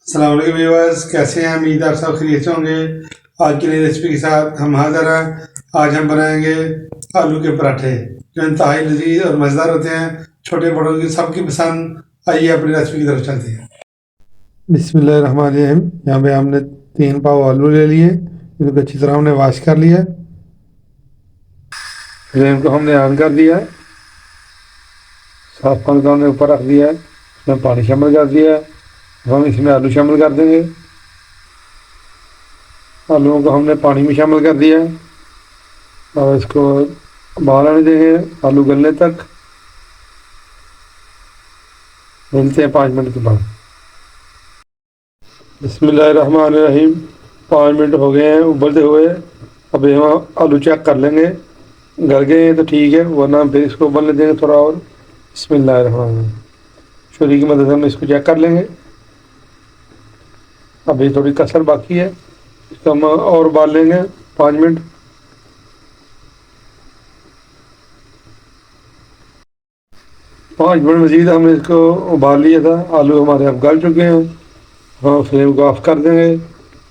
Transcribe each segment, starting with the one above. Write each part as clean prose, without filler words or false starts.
अस्सलाम वालेकुम व्यूअर्स, कैसे हैं? उम्मीद आप सब खैरियत से होंगे। आज की नई रेसिपी के साथ हम हाजिर हैं। आज हम बनाएंगे आलू के पराठे जो इंतहाई लजीज और मज़ेदार होते हैं। छोटे बड़ों की सबकी पसंद। आइए अपनी रेसिपी की तरफ चलते हैं। बिस्मिल्लाहिर्रहमानिर्रहीम। यहाँ पे हमने 3 पाव आलू ले लिए, इनको अच्छी तरह हमने वॉश कर लिया। फ्लेम को हमने ऑन कर दिया है, साफ पानी को हमने ऊपर रख दिया है, इसमें पानी शामिल कर दिया है। अब हम इसमें आलू शामिल कर देंगे। आलूओं को हमने पानी में शामिल कर दिया है और इसको उबाल आने देंगे आलू गलने तक। मिलते हैं 5 मिनट के बाद। बिस्मिल्लाहिर्रहमानिर्रहीम। 5 मिनट हो गए हैं उबलते हुए। अब हम आलू चेक कर लेंगे, गल गए हैं तो ठीक है, वरना फिर इसको उबलने देंगे थोड़ा और। बिस्मिल्लाहिर्रहमानिर्रहीम। छुरी की मदद से हम इसको चेक कर लेंगे। अभी थोड़ी कसर बाकी है, इसको हम और उबाल लेंगे 5 मिनट। पाँच मिनट मज़ीद हमने इसको उबाल लिया था। आलू हमारे अब गल चुके हैं। हाँ, फ्लेम को ऑफ कर देंगे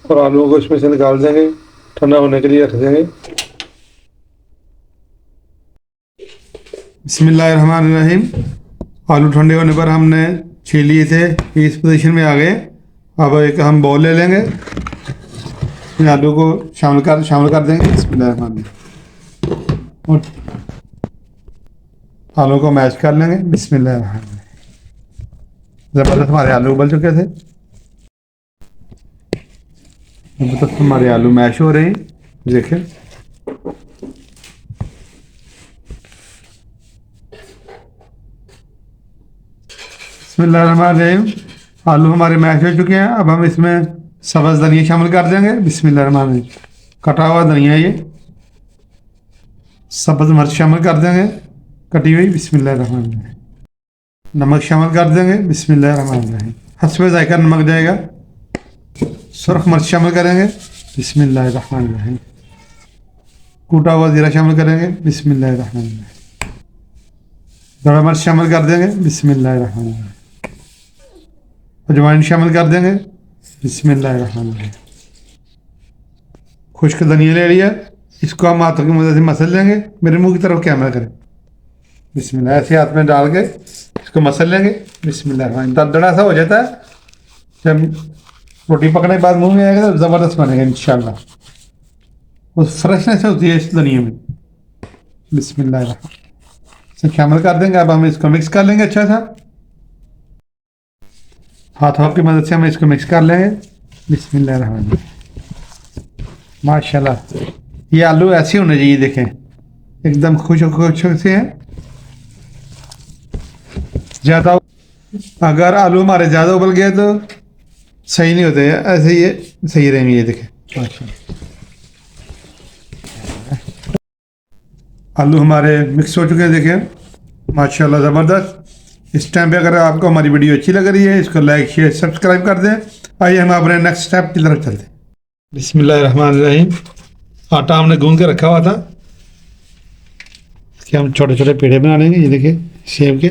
और आलूओं को इसमें से निकाल देंगे, ठंडा होने के लिए रख देंगे। बिस्मिल्लाहिर्रहमानिर्रहीम। आलू ठंडे होने पर हमने छील लिए थे, इस पोजीशन में आ गए। अब एक हम बाउल ले लेंगे, इसमें आलू को शामिल कर देंगे। बिस्मिल्लाहिर्रहमानिर्रहीम। और आलू को मैश कर लेंगे। बिस्मिल्लाहिर्रहमानिर्रहीम। ज़बरदस्त हमारे आलू उबल चुके थे। अब तक हमारे आलू मैश हो रहे हैं, देखें। बिस्मिल्लाहिर्रहमानिर्रहीम। आलू हमारे मैश हो चुके हैं। अब हम इसमें सब्ज़ धनिया शामिल कर देंगे। बिस्मिल्लाहिर्रहमानिर्रहीम। कटा हुआ धनिया, ये सब्ज़ मिर्च शामिल कर देंगे कटी हुई। बिस्मिल्लाहिर्रहमानिर्रहीम। नमक शामिल कर देंगे। बिस्मिल्लाहिर्रहमानिर्रहीम। हस्बे जायका नमक जाएगा। सुरख मिर्च शामिल करेंगे। बिस्मिल्लाहिर्रहमानिर्रहीम। कूटा हुआ ज़ीरा शामिल करेंगे। बिस्मिल्लाहिर्रहमानिर्रहीम। गरम मिर्च शामिल कर देंगे। बिस्मिल्लाहिर्रहमानिर्रहीम। अजवाइन शामिल कर देंगे। बिस्मिल्लाहिर्रहमानिर्रहीम। खुश्क धनिया ले लिया, इसको हम हाथों की मदद से मसल लेंगे। मेरे मुंह की तरफ कैमरा करें। बिस्मिल्लाह। ऐसे हाथ में डाल के इसको मसल लेंगे। बिस्मिल्लाहिर्रहमानिर्रहीम। दरदरा सा हो जाता है, जब रोटी पकने के बाद मुंह में आएगा तो ज़बरदस्त बनेगा इंशाल्लाह। उस फ्रेशनेस होती है इस धनिया में। बिस्मिल्लाहिर्रहमानिर्रहीम। इसे शामिल कर देंगे। अब हम इसको मिक्स कर लेंगे अच्छा सा। हाथों की मदद से हम इसको मिक्स कर लेंगे। बिस्मिल्लाहिर्रहमानिर्रहीम। माशाल्लाह, ये आलू ऐसे होने चाहिए, देखें एकदम खुश से हैं। ज़्यादा अगर आलू हमारे ज़्यादा उबल गए तो सही नहीं होते, ऐसे ये सही रहेंगे। ये देखें माशाल्लाह, आलू हमारे मिक्स हो चुके हैं, देखें माशाल्लाह ज़बरदस्त। इस टाइम पे अगर आपको हमारी वीडियो अच्छी लग रही है, इसको लाइक शेयर सब्सक्राइब कर दें। आइए हम अपने नेक्स्ट स्टेप की तरफ चलते हैं। बिस्मिल्लाहिर्रहमानिर्रहीम। आटा हमने गूंद के रखा हुआ था, इसके हम छोटे छोटे पेड़े बना लेंगे। ये देखिए सेब के,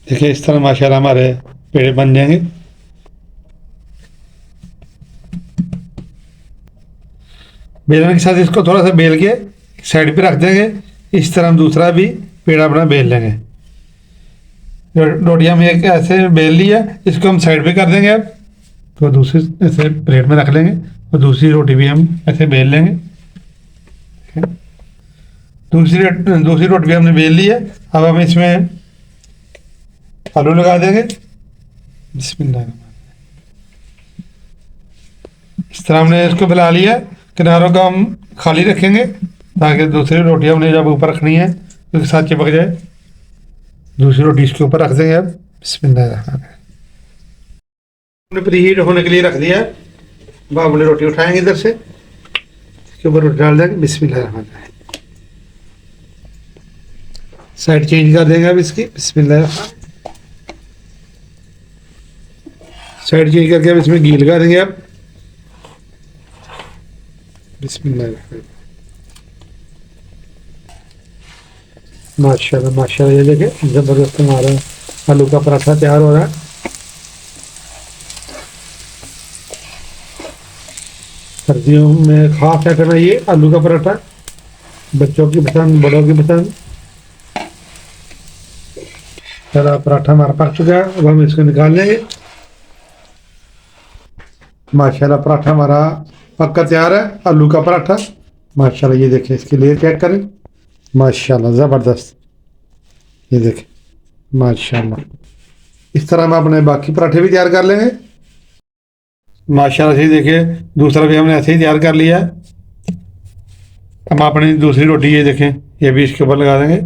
देखिए इस तरह माशाल्लाह हमारे पेड़े बन जाएंगे। बेलने के साथ इसको थोड़ा सा बेल के साइड पे रख देंगे। इस तरह हम दूसरा भी पेड़ा अपना बेल लेंगे। रोटी हम एक ऐसे बेल लिया, इसको हम साइड पे कर देंगे। अब तो दूसरी ऐसे प्लेट में रख लेंगे और दूसरी रोटी भी हम ऐसे बेल लेंगे। दूसरी रोटी भी हमने बेल ली है। अब हम इसमें आलू लगा देंगे। बिस्मिल्लाह। इस तरह हमने इसको फैला लिया। किनारों को हम खाली रखेंगे ताकि दूसरी रोटी हमने जब ऊपर रखनी है तो उसके साथ चिपक जाए। दूसरी रोटी इसके ऊपर रख देंगे। अब बिस्मिल्लाह। हमने प्रीहीट होने के लिए रख दिया। अब हमने रोटी उठाएंगे, इधर से इसके ऊपर रोटी डाल देंगे। बिस्मिल्लाह। साइड चेंज कर देंगे अब इसकी। बिस्मिल्लाह। साइड चेंज करके अब इसमें घी लगा देंगे। अब बिस्मिल्लाह। माशाल्लाह माशाल्लाह, ये देखें ज़बरदस्त हमारा आलू का पराठा तैयार हो रहा है। सर्दियों में खास आइटम है ये आलू का पराठा, बच्चों की पसंद, बड़ों की पसंद। चला पराठा हमारा पक चुका है, अब हम इसको निकाल लेंगे। माशाल्लाह पराठा हमारा पक कर तैयार है, आलू का पराठा। माशाल्लाह ये देखें, इसकी लेयर चेक करें, माशाल्लाह ज़बरदस्त। ये देखें माशाल्लाह। इस तरह हम अपने बाकी पराठे भी तैयार कर लेंगे। माशाल्लाह से देखिए दूसरा भी हमने ऐसे ही तैयार कर लिया है। हम अपनी दूसरी रोटी ये देखें, ये भी इसके ऊपर लगा देंगे।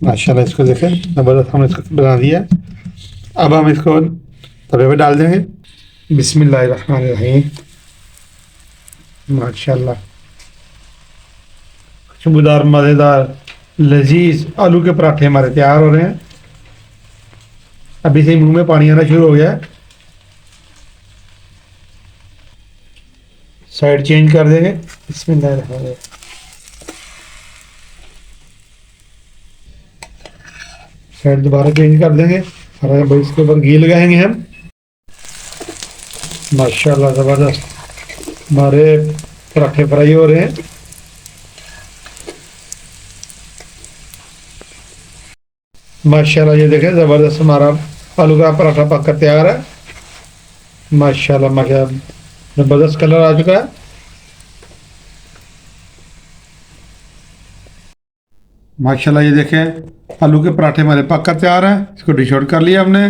माशाल्लाह इसको देखें ज़बरदस्त हमने इसको बना दिया। अब हम इसको तवे पे डाल देंगे। बिस्मिल्लाहिर्रहमानिर्रहीम। माशाल्लाह खुशबूदार मज़ेदार लजीज आलू के पराठे हमारे तैयार हो रहे हैं। अभी से ही मुंह में पानी आना शुरू हो गया है। साइड चेंज कर देंगे। बिस्मिल्लाहिर्रहमानिर्रहीम। साइड दोबारा चेंज कर देंगे और अब इसके ऊपर घी लगाएंगे हम। माशाल्लाह ज़बरदस्त हमारे पराठे फ्राई हो रहे हैं। माशाल्लाह ये देखें ज़बरदस्त हमारा आलू का पराठा पककर तैयार है। माशाल्लाह माशाल्लाह ज़बरदस्त कलर आ चुका है। माशाल्लाह ये देखें आलू के पराठे हमारे पककर तैयार हैं। इसको डिश आउट कर लिया हमने।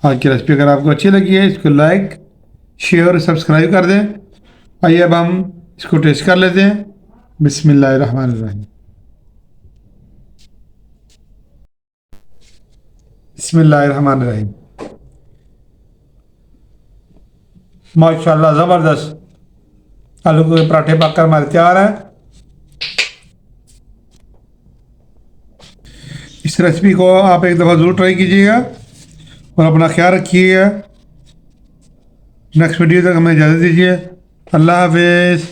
आज की रेसिपी अगर आपको अच्छी लगी है इसको लाइक शेयर और सब्सक्राइब कर दें। आइए अब हम इसको टेस्ट कर लेते हैं। बिस्मिल्लाहिर्रहमानिर्रहीम। बिस्मिल्लाहिर्रहमानिर्रहीम। माशाल्लाह ज़बरदस्त आलू के पराठे पककर हमारे तैयार हैं। इस रेसिपी को आप एक दफ़ा ज़रूर ट्राई कीजिएगा और अपना ख्याल रखिएगा। नेक्स्ट वीडियो तक हमें इजाज़त दीजिए। अल्लाह हाफिज़।